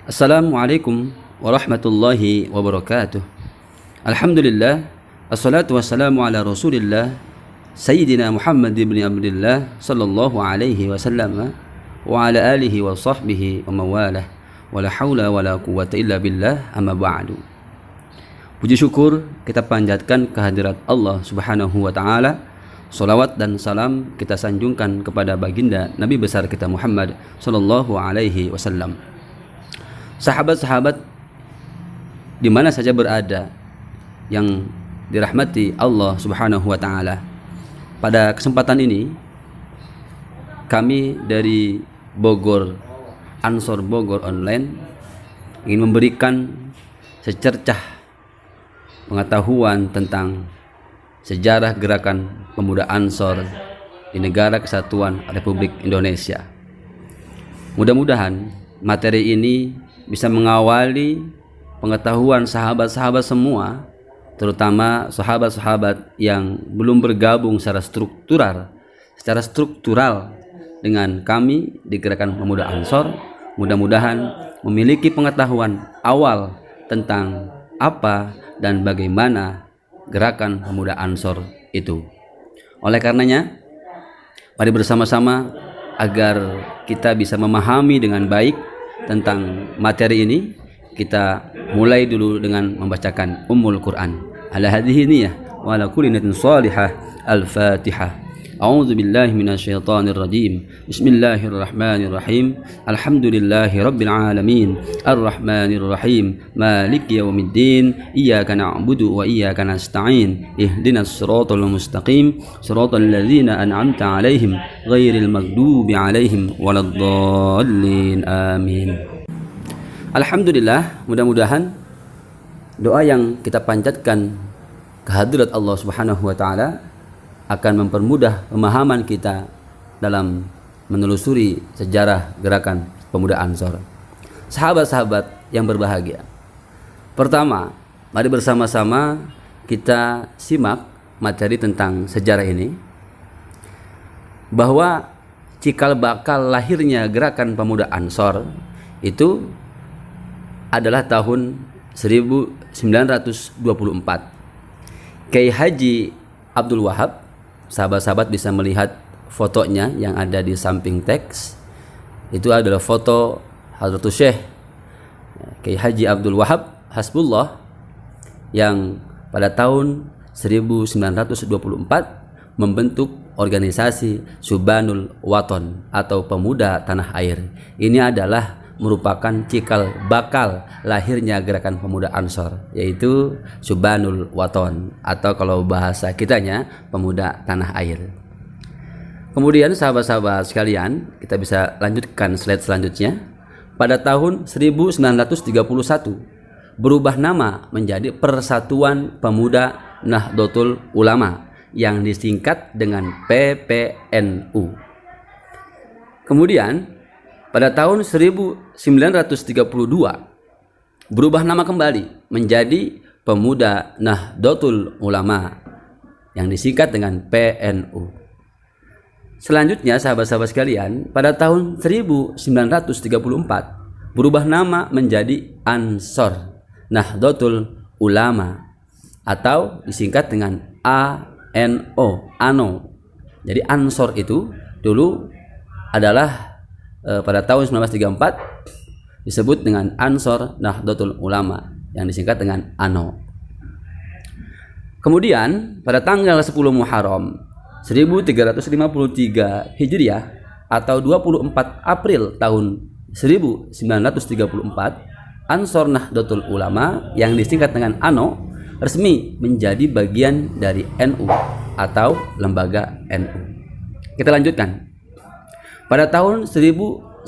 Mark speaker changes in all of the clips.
Speaker 1: Assalamualaikum warahmatullahi wabarakatuh. Alhamdulillah, assalatu wassalamu ala rasulillah Sayyidina Muhammad ibn Abdullah sallallahu alaihi wasallam wa ala alihi wa sahbihi wa mawalah, wa la hawla wa la quwwata illa billah, amma ba'du. Puji syukur kita panjatkan kehadirat Allah subhanahu wa ta'ala. Salawat dan salam kita sanjungkan kepada baginda Nabi besar kita Muhammad sallallahu alaihi wasallam. Sahabat-sahabat di mana saja berada yang dirahmati Allah subhanahu wa ta'ala, pada kesempatan ini kami dari Bogor, Ansor Bogor Online, ingin memberikan secercah pengetahuan tentang sejarah gerakan pemuda Ansor di Negara Kesatuan Republik Indonesia. Mudah-mudahan materi ini bisa mengawali pengetahuan sahabat-sahabat semua, terutama sahabat-sahabat yang belum bergabung secara struktural dengan kami di Gerakan Pemuda Ansor. Mudah-mudahan memiliki pengetahuan awal tentang apa dan bagaimana Gerakan Pemuda Ansor itu. Oleh karenanya, mari bersama-sama agar kita bisa memahami dengan baik tentang materi ini. Kita mulai dulu dengan membacakan Ummul Quran. Ala hadhihi niyah wa ala kulli niyatin salihah. Al-Fatihah. A'udzu billahi minasyaitonir rajim. Bismillahirrahmanirrahim. Alhamdulillahi rabbil alamin. Arrahmanir rahim. Maliki yaumiddin. Iyyaka na'budu wa iyyaka nasta'in. Ihdinas siratal mustaqim. Siratal ladzina an'amta 'alaihim ghairil maghdubi 'alaihim waladdallin. Amin. Alhamdulillah, mudah-mudahan doa yang kita panjatkan kehadirat Allah subhanahu wa ta'ala akan mempermudah pemahaman kita dalam menelusuri sejarah Gerakan Pemuda Ansor. Sahabat-sahabat yang berbahagia, pertama, mari bersama-sama kita simak materi tentang sejarah ini, bahwa cikal bakal lahirnya Gerakan Pemuda Ansor itu adalah tahun 1924. Kiai Haji Abdul Wahab, sahabat-sahabat bisa melihat fotonya yang ada di samping teks. Itu adalah foto Hadratus Syekh Kiai Haji Abdul Wahab Hasbullah yang pada tahun 1924 membentuk organisasi Syubanul Waton atau Pemuda Tanah Air. Ini adalah merupakan cikal bakal lahirnya Gerakan Pemuda Ansor, yaitu Syubanul Waton atau kalau bahasa kitanya Pemuda Tanah Air. Kemudian sahabat-sahabat sekalian, kita bisa lanjutkan slide selanjutnya. Pada tahun 1931 berubah nama menjadi Persatuan Pemuda Nahdlatul Ulama yang disingkat dengan PPNU. Kemudian pada tahun 1932 berubah nama kembali menjadi Pemuda Nahdlatul Ulama yang disingkat dengan PNU. Selanjutnya sahabat-sahabat sekalian, pada tahun 1934 berubah nama menjadi Ansor Nahdlatul Ulama atau disingkat dengan ANO. Jadi Ansor itu dulu adalah pada tahun 1934 disebut dengan Ansor Nahdlatul Ulama yang disingkat dengan ANO. Kemudian pada tanggal 10 Muharram 1353 Hijriah atau 24 April tahun 1934, Ansor Nahdlatul Ulama yang disingkat dengan ANO resmi menjadi bagian dari NU atau lembaga NU. Kita lanjutkan. Pada tahun 1937,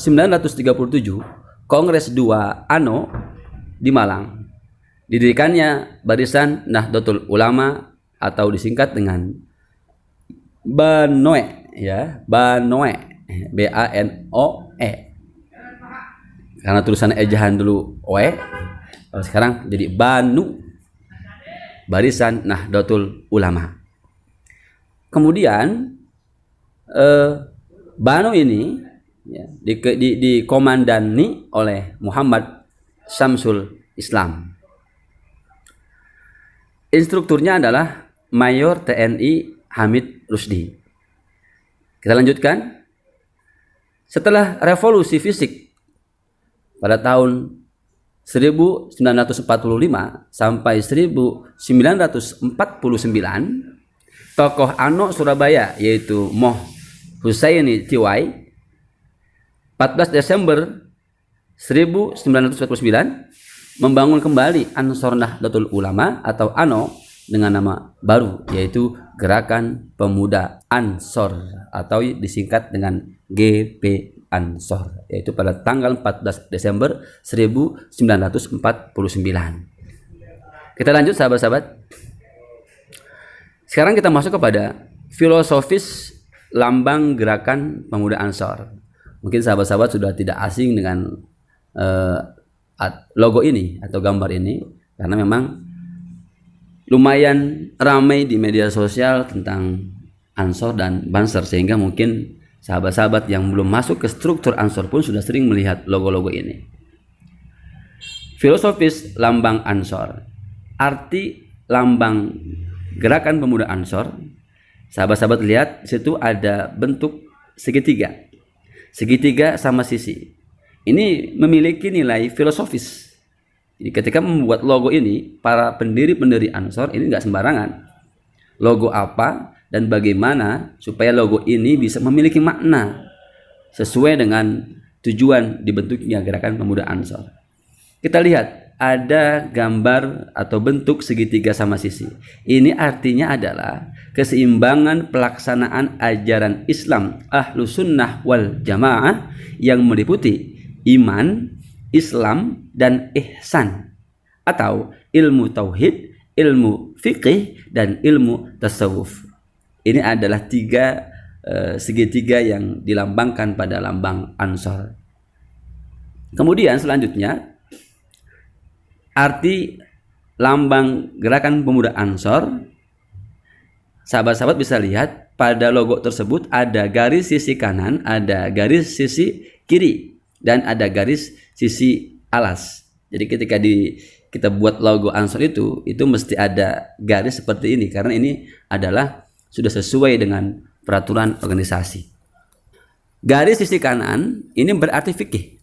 Speaker 1: Kongres 2 ANO di Malang. Didirikannya Barisan Nahdlatul Ulama atau disingkat dengan BANOE, ya, BANOE, BANOE. Karena tulisan ejahan dulu OE, kalau sekarang jadi BANU, Barisan Nahdlatul Ulama. Kemudian Banu ini ya, dikomandani oleh Muhammad Syamsul Islam. Instrukturnya adalah Mayor TNI Hamid Rusdi. Kita lanjutkan. Setelah revolusi fisik pada tahun 1945 sampai 1949, tokoh ANO Surabaya yaitu Moh Husaini Tiwai 14 Desember 1949 membangun kembali Ansor Nahdlatul Ulama atau ANO dengan nama baru yaitu Gerakan Pemuda Ansor atau disingkat dengan GP Ansor, yaitu pada tanggal 14 Desember 1949. Kita lanjut sahabat-sahabat. Sekarang kita masuk kepada filosofis lambang Gerakan Pemuda Ansor. Mungkin sahabat-sahabat sudah tidak asing dengan logo ini atau gambar ini karena memang lumayan ramai di media sosial tentang Ansor dan Banser, sehingga mungkin sahabat-sahabat yang belum masuk ke struktur Ansor pun sudah sering melihat logo-logo ini. Filosofis lambang Ansor. Arti lambang Gerakan Pemuda Ansor, sahabat-sahabat lihat di situ ada bentuk segitiga. Segitiga sama sisi. Ini memiliki nilai filosofis. Jadi ketika membuat logo ini, para pendiri-pendiri Ansor ini nggak sembarangan. Logo apa dan bagaimana supaya logo ini bisa memiliki makna sesuai dengan tujuan dibentuknya Gerakan Pemuda Ansor. Kita lihat ada gambar atau bentuk segitiga sama sisi. Ini artinya adalah keseimbangan pelaksanaan ajaran Islam Ahlus Sunnah wal Jamaah yang meliputi iman, Islam, dan ihsan atau ilmu tauhid, ilmu fikih, dan ilmu tasawuf. Ini adalah tiga segitiga yang dilambangkan pada lambang Ansor. Kemudian selanjutnya arti lambang Gerakan Pemuda Ansor, sahabat-sahabat bisa lihat pada logo tersebut ada garis sisi kanan, ada garis sisi kiri, dan ada garis sisi alas. Jadi ketika kita buat logo Ansor itu mesti ada garis seperti ini karena ini adalah sudah sesuai dengan peraturan organisasi. Garis sisi kanan ini berarti fikih.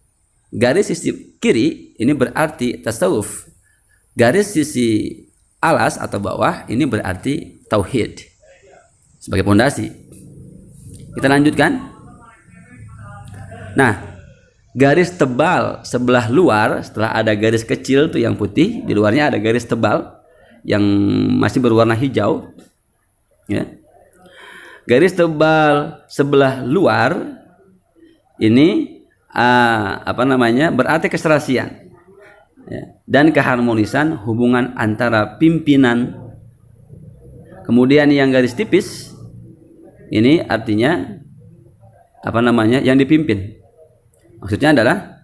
Speaker 1: Garis sisi kiri ini berarti tasawuf. Garis sisi alas atau bawah ini berarti tauhid sebagai pondasi. Kita lanjutkan. Nah, garis tebal sebelah luar, setelah ada garis kecil tuh yang putih, di luarnya ada garis tebal yang masih berwarna hijau. Ya. Garis tebal sebelah luar ini berarti keserasian, ya, dan keharmonisan hubungan antara pimpinan. Kemudian yang garis tipis ini artinya yang dipimpin. Maksudnya adalah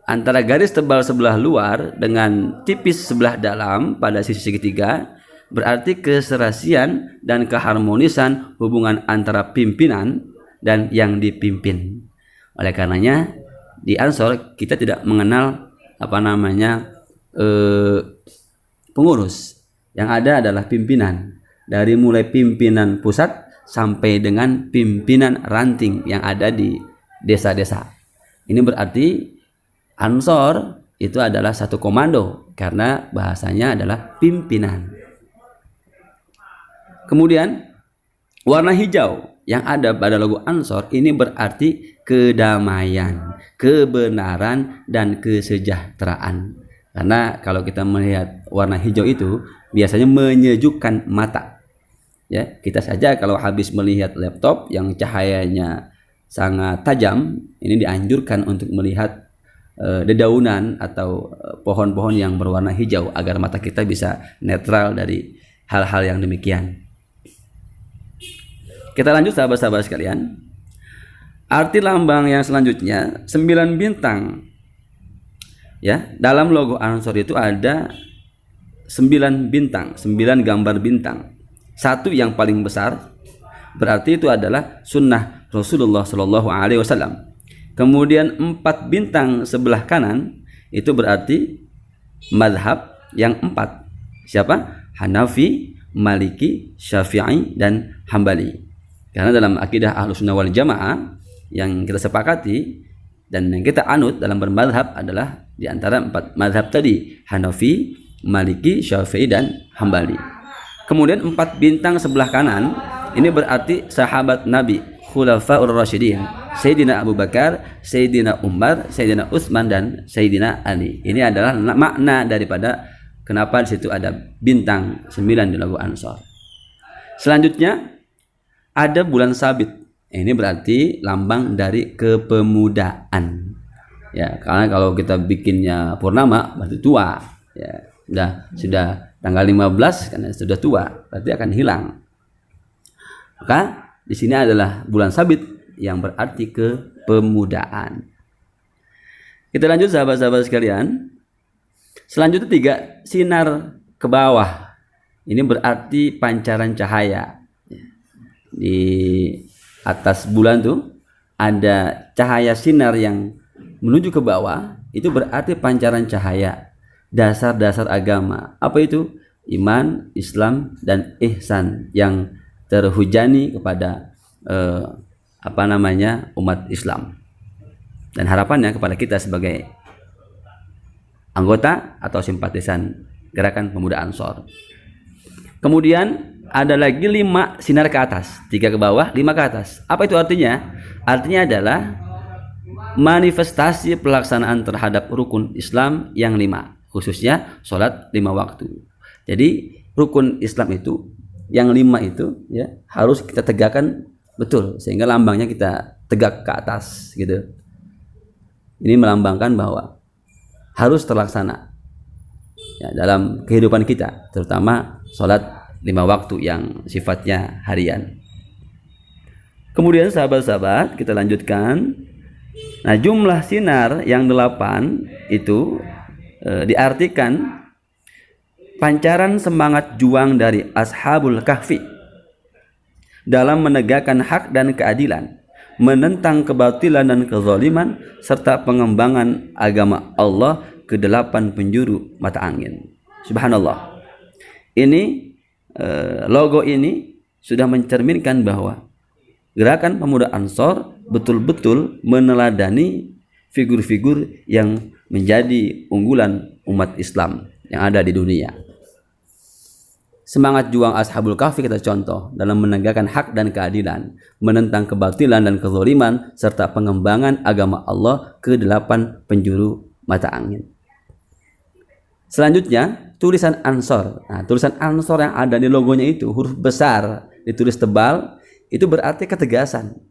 Speaker 1: antara garis tebal sebelah luar dengan tipis sebelah dalam pada sisi segitiga berarti keserasian dan keharmonisan hubungan antara pimpinan dan yang dipimpin. Oleh karenanya di Ansor kita tidak mengenal pengurus. Yang ada adalah pimpinan. Dari mulai pimpinan pusat sampai dengan pimpinan ranting yang ada di desa-desa. Ini berarti Ansor itu adalah satu komando karena bahasanya adalah pimpinan. Kemudian warna hijau yang ada pada logo Ansor ini berarti kedamaian, kebenaran, dan kesejahteraan. Karena kalau kita melihat warna hijau itu biasanya menyejukkan mata. Ya, kita saja kalau habis melihat laptop yang cahayanya sangat tajam, ini dianjurkan untuk melihat dedaunan atau pohon-pohon yang berwarna hijau agar mata kita bisa netral dari hal-hal yang demikian. Kita lanjut sahabat-sahabat sekalian. Arti lambang yang selanjutnya 9 bintang. Ya, dalam logo Ansor itu ada 9 bintang, 9 gambar bintang. Satu yang paling besar berarti itu adalah sunnah Rasulullah Shallallahu Alaihi Wasallam. Kemudian 4 bintang sebelah kanan itu berarti madhab yang 4. Siapa? Hanafi, Maliki, Syafi'i, dan Hambali. Karena dalam akidah Ahlussunnah wal Jamaah yang kita sepakati dan yang kita anut dalam bermadhab adalah di antara 4 madhab tadi, Hanafi, Maliki, Syafi'i, dan Hambali. Kemudian 4 bintang sebelah kanan ini berarti sahabat Nabi, Khulafaur Rasyidin, Sayyidina Abu Bakar, Sayyidina Umar, Sayyidina Utsman, dan Sayyidina Ali. Ini adalah makna daripada kenapa di situ ada bintang 9 di logo Ansor. Selanjutnya ada bulan sabit. Ini berarti lambang dari kepemudaan. Ya, karena kalau kita bikinnya purnama berarti tua. Ya, sudah tanggal 15 karena sudah tua, berarti akan hilang. Maka di sini adalah bulan sabit yang berarti kepemudaan. Kita lanjut sahabat-sahabat sekalian. Selanjutnya 3, sinar ke bawah. Ini berarti pancaran cahaya. Di atas bulan tuh ada cahaya sinar yang menuju ke bawah, itu berarti pancaran cahaya. Dasar-dasar agama. Apa itu? Iman, Islam, dan ihsan yang terhujani kepada umat Islam. Dan harapannya kepada kita sebagai anggota atau simpatisan Gerakan Pemuda Ansor. Kemudian ada lagi 5 sinar ke atas, 3 ke bawah, 5 ke atas. Apa itu artinya? Artinya adalah manifestasi pelaksanaan terhadap rukun Islam yang 5, khususnya sholat 5 waktu. Jadi rukun Islam itu yang 5 itu ya harus kita tegakkan betul sehingga lambangnya kita tegak ke atas gitu. Ini melambangkan bahwa harus terlaksana ya, dalam kehidupan kita, terutama sholat 5 waktu yang sifatnya harian. Kemudian sahabat-sahabat kita lanjutkan. Nah, jumlah sinar yang 8 itu diartikan pancaran semangat juang dari Ashabul Kahfi dalam menegakkan hak dan keadilan, menentang kebatilan dan kezaliman, serta pengembangan agama Allah ke 8 penjuru mata angin. Subhanallah. Ini logo ini sudah mencerminkan bahwa Gerakan Pemuda Ansor betul-betul meneladani figur-figur yang menjadi unggulan umat Islam yang ada di dunia. Semangat juang Ashabul Kahfi kita contoh dalam menegakkan hak dan keadilan, menentang kebatilan dan kezaliman, serta pengembangan agama Allah ke 8 penjuru mata angin. Selanjutnya, tulisan Ansor. Nah, tulisan Ansor yang ada di logonya itu huruf besar, ditulis tebal, itu berarti ketegasan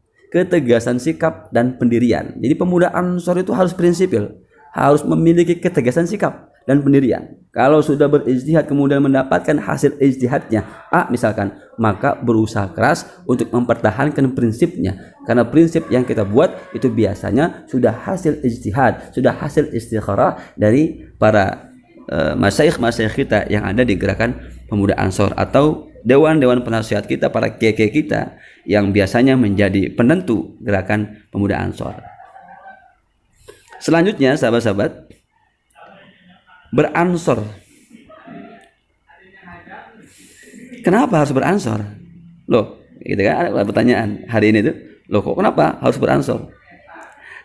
Speaker 1: sikap dan pendirian. Jadi pemuda Ansor itu harus prinsipil, harus memiliki ketegasan sikap dan pendirian. Kalau sudah berijtihad kemudian mendapatkan hasil ijtihadnya A misalkan, maka berusaha keras untuk mempertahankan prinsipnya, karena prinsip yang kita buat itu biasanya sudah hasil ijtihad, sudah hasil istikharah dari para masyayikh kita yang ada di Gerakan Pemuda Ansor atau dewan-dewan penasihat kita, para kiai kita yang biasanya menjadi penentu Gerakan Pemuda Ansor. Selanjutnya sahabat-sahabat, beransor. Kenapa harus beransor? Loh, gitu kan ada pertanyaan hari ini tuh. Loh, kok kenapa harus beransor?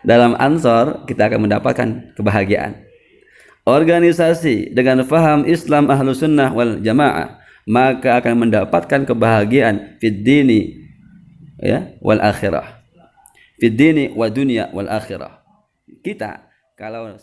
Speaker 1: Dalam ansor kita akan mendapatkan kebahagiaan. Organisasi dengan faham Islam Ahlussunnah wal Jamaah maka akan mendapatkan kebahagiaan fid dini ya wal akhirah. Fid dini wa dunya wal akhirah. Kita kalau